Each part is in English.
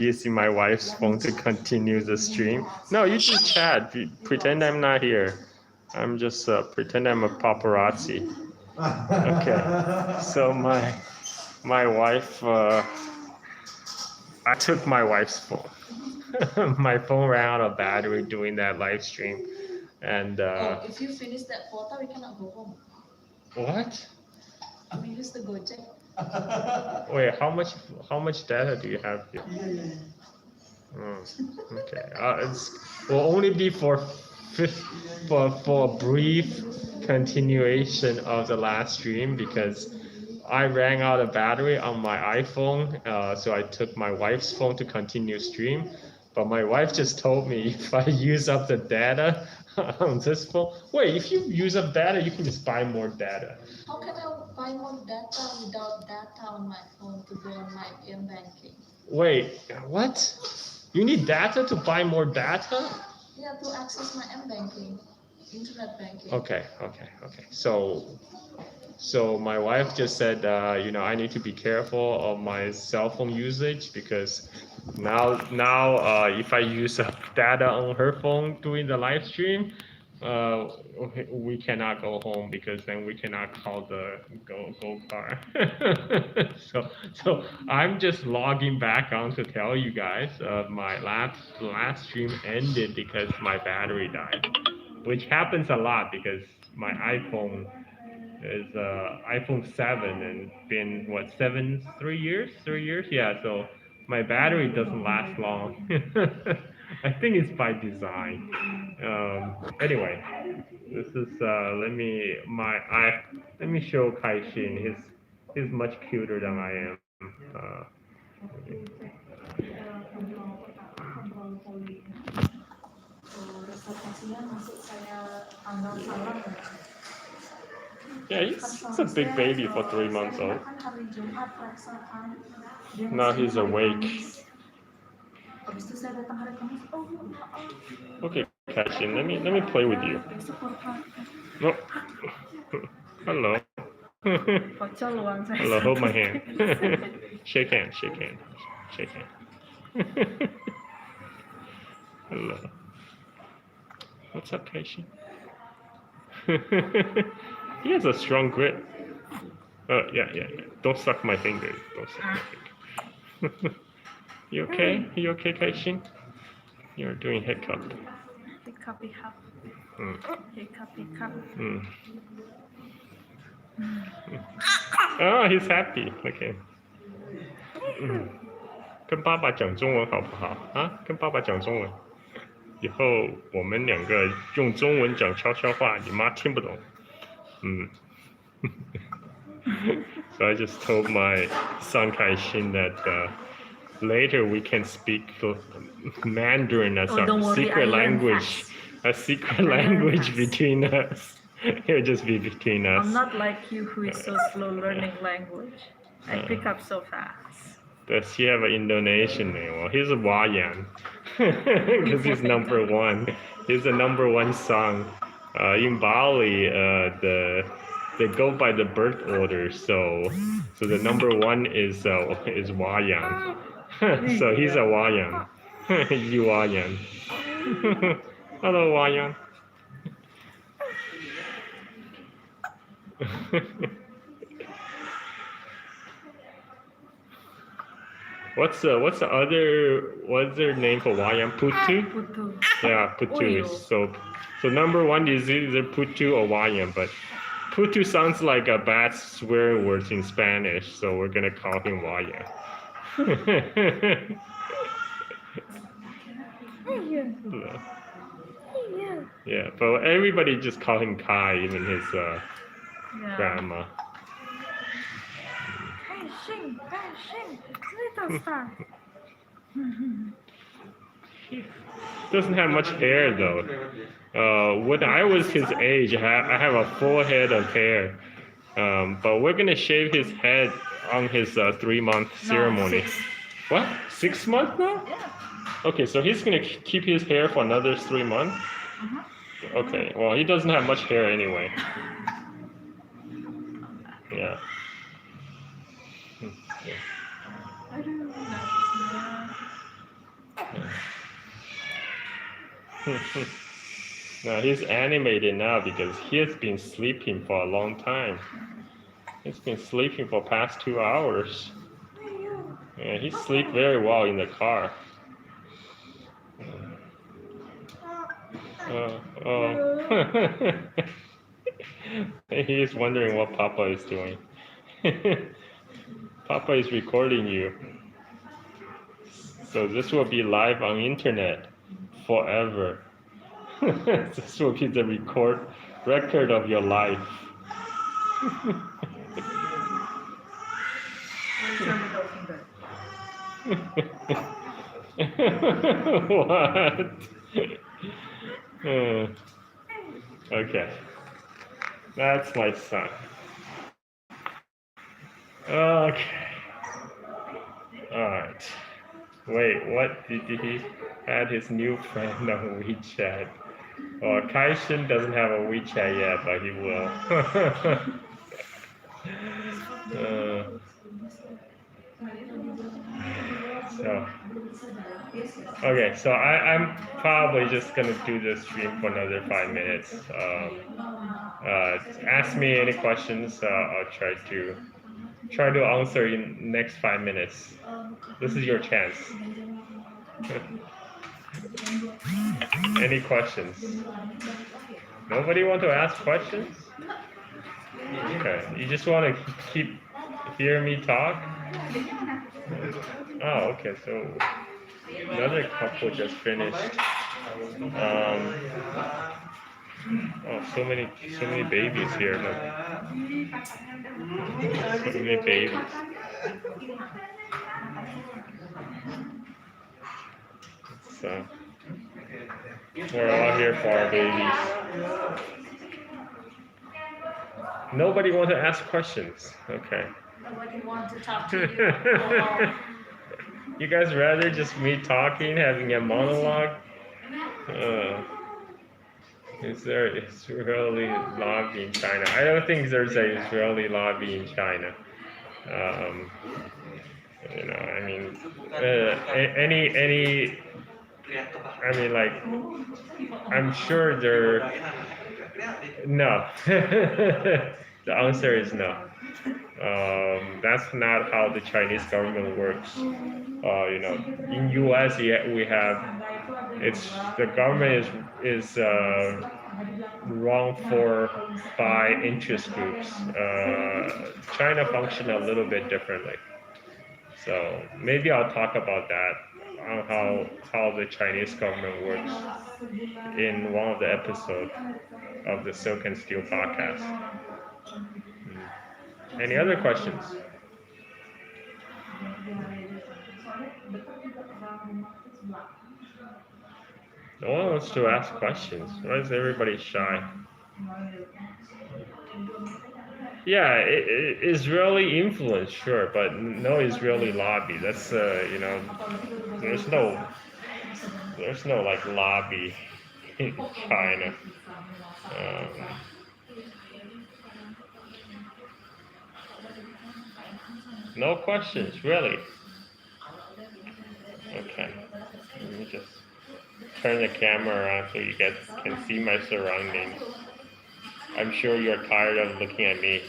using my wife's phone to continue the stream. No, you just chat. Pretend I'm not here. I'm just pretend I'm a paparazzi. Okay. So my wife, I took my wife's phone. My phone ran out of battery doing that live stream, and if you finish that photo, we cannot go home. What? We use the Gojek. Wait, how much data do you have here? Okay. It's will only be for a brief continuation of the last stream because I ran out of battery on my iPhone, so I took my wife's phone to continue stream. But my wife just told me if I use up the data on this phone, wait, if you use up data, you can just buy more data. How can I buy more data without data on my phone to go on my banking? Wait, what? You need data to buy more data? Yeah, to access my banking, internet banking. Okay. So my wife just said, I need to be careful of my cell phone usage because now if I use data on her phone during the live stream, we cannot go home because then we cannot call the go car. so I'm just logging back on to tell you guys my last stream ended because my battery died, which happens a lot because my iPhone is iPhone 7 and been what 3 years? 3 years, yeah. So my battery doesn't last long. I think it's by design. Anyway, this is let me show Kai Xin. He's much cuter than I am. Yeah, he's a big baby for 3 months old. Now he's awake. Okay, Cashin, let me play with you. No. Hello. Hello, hold my hand. Shake hand. Hello. What's up, Cashin? He has a strong grip. Yeah. Don't suck my finger. You okay? You okay, Kaishin? You're doing hiccup. Hiccup. Oh, he's happy. Okay. 跟爸爸讲中文好不好啊？跟爸爸讲中文。以后我们两个用中文讲悄悄话，你妈听不懂。So I just told my son Kaishin that later we can speak Mandarin as our secret language. A secret language between us. It'll just be between us. I'm not like you who is so slow learning language. I pick up so fast. Does he have an Indonesian name? Well, he's a Wayan. Because he's number one. He's the number one song. In Bali, they go by the birth order. So the number one is Wayan. So he's a Wayan. You Wayan. Hello, Wayan. What's the other name for Wayan? Putu? Putu. Yeah, Putu. So number one is either Putu or Wayan, but Putu sounds like a bad swear word in Spanish, so we're gonna call him Wayan. Yeah, but everybody just call him Kai, even his grandma. Little star. He doesn't have much hair though. When I was his age, I have a full head of hair. But we're gonna shave his head on his 3-month ceremony. 6. What? 6 months now? Yeah. Okay, so he's gonna keep his hair for another 3 months? Okay, well, he doesn't have much hair anyway. Yeah. No, he's animated now because he has been sleeping for a long time. He's been sleeping for past 2 hours. Yeah, he sleep very well in the car. Oh. He is wondering what Papa is doing. Papa is recording you. So this will be live on internet forever. This will be the record of your life. What? Okay. That's my son. Okay. Alright. Wait, what did he add his new friend on WeChat? Oh, Kaishin doesn't have a WeChat yet, but he will. So, okay, so I'm probably just gonna do this stream for another 5 minutes. Ask me any questions. I'll try to answer in next 5 minutes. This is your chance. Any questions? Nobody want to ask questions? Okay, you just want to keep hear me talk? Oh, okay, so another couple just finished. Oh, so many babies here. Look. So many babies. So we're all here for our babies. Nobody want to ask questions. Okay. Nobody want to talk to you. You guys rather just me talking, having a monologue? Is there Israeli lobby in China? I don't think there's an Israeli lobby in China. You know, I mean, I mean, like, I'm sure there. No. The answer is no. That's not how the Chinese government works. You know, in U.S. we have the government is run by interest groups. China function a little bit differently. So maybe I'll talk about that on how the Chinese government works in one of the episodes of the Silk and Steel podcast. Any other questions? No one wants to ask questions. Why is everybody shy? Yeah, Israeli influence, sure, but no Israeli lobby. That's you know, there's no like lobby in China. No questions, really. Okay, let me just turn the camera around so you guys can see my surroundings. I'm sure you're tired of looking at me.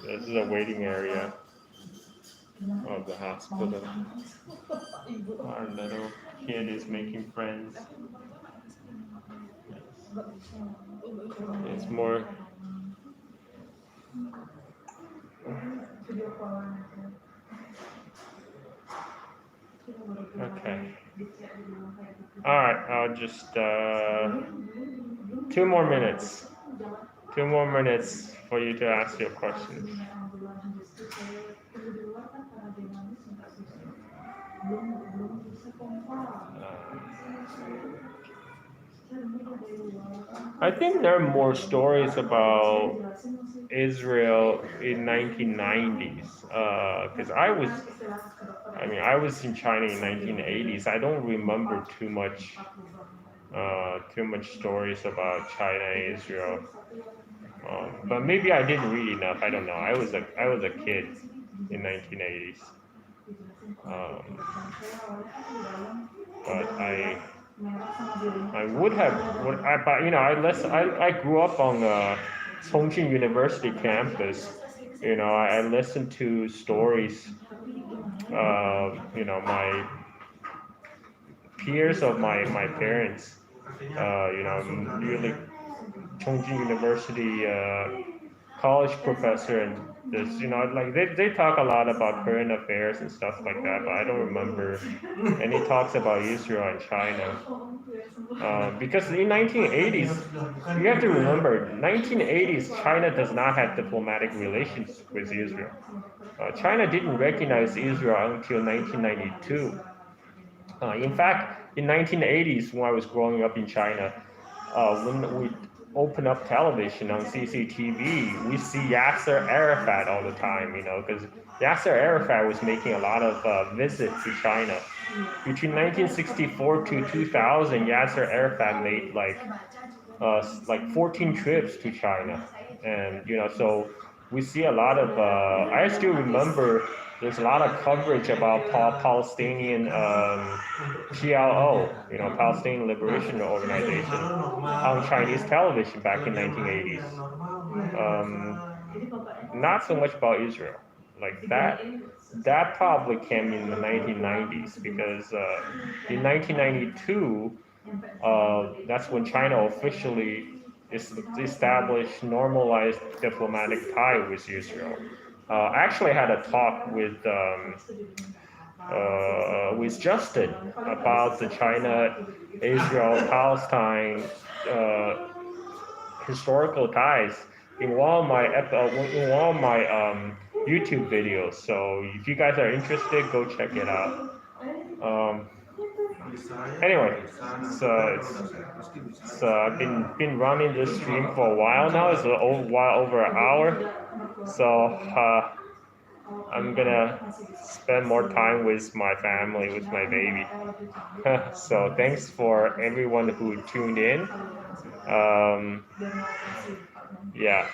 This is a waiting area of the hospital. Our little kid is making friends. It's more. Okay. All right. I'll just 2 more minutes. 2 more minutes for you to ask your questions. I think there are more stories about Israel in 1990s because I was in China in 1980s. I don't remember too much stories about China and Israel. But maybe I didn't read enough. I don't know. I was a kid in 1980s. but I would have, but I grew up on Chongqing University campus. I listened to stories. My peers of my parents. Really Chongqing University college professor and this, like they talk a lot about current affairs and stuff like that, but I don't remember any talks about Israel and China. Because in 1980s, you have to remember, 1980s, China does not have diplomatic relations with Israel. China didn't recognize Israel until 1992. In fact, in 1980s, when I was growing up in China, when we open up television on CCTV, we see Yasser Arafat all the time, because Yasser Arafat was making a lot of visits to China. Between 1964 to 2000, Yasser Arafat made like 14 trips to China, and so we see a lot of. I still remember there's a lot of coverage about Palestinian PLO, Palestinian Liberation Organization, on Chinese television back in 1980s. Not so much about Israel. Like that probably came in the 1990s because in 1992, that's when China officially established normalized diplomatic tie with Israel. I actually had a talk with Justin about the China, Israel, Palestine historical ties in one of my YouTube videos. So if you guys are interested, go check it out. Anyway, I've been running this stream for a while now. It's over an hour. So I'm gonna spend more time with my family, with my baby. So thanks for everyone who tuned in. Yeah.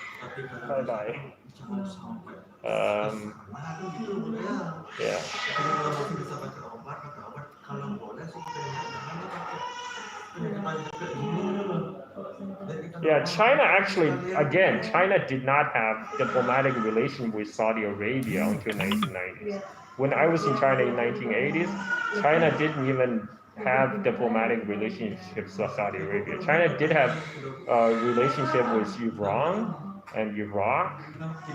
Bye bye. Yeah. Yeah, China actually, again, China did not have diplomatic relations with Saudi Arabia until 1990s. When I was in China in 1980s, China didn't even have diplomatic relationships with Saudi Arabia. China did have a relationship with Iran and Iraq,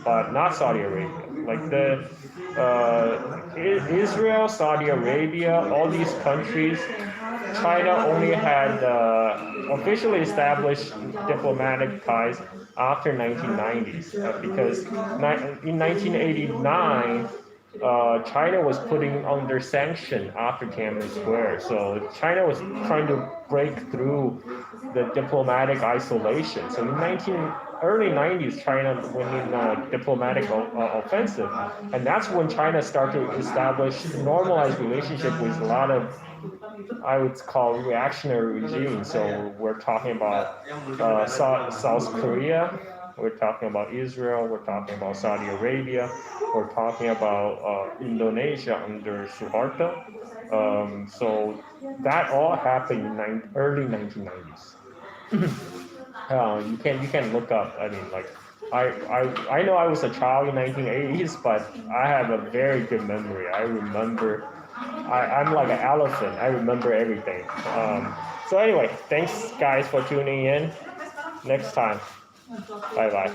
but not Saudi Arabia. Like Israel, Saudi Arabia, all these countries, China only had officially established diplomatic ties after 1990s because in 1989, China was putting under sanction after Tiananmen Square. So China was trying to break through the diplomatic isolation. So in early 90s, China went in a diplomatic offensive. And that's when China started to establish normalized relationship with a lot of, I would call, reactionary regimes. So we're talking about South Korea, we're talking about Israel, we're talking about Saudi Arabia, we're talking about Indonesia under Suharto. So that all happened in early 1990s. You can look up. I mean, like I know I was a child in 1980s, but I have a very good memory. I remember. I'm like an elephant. I remember everything. So anyway, thanks guys for tuning in. Next time. Bye bye.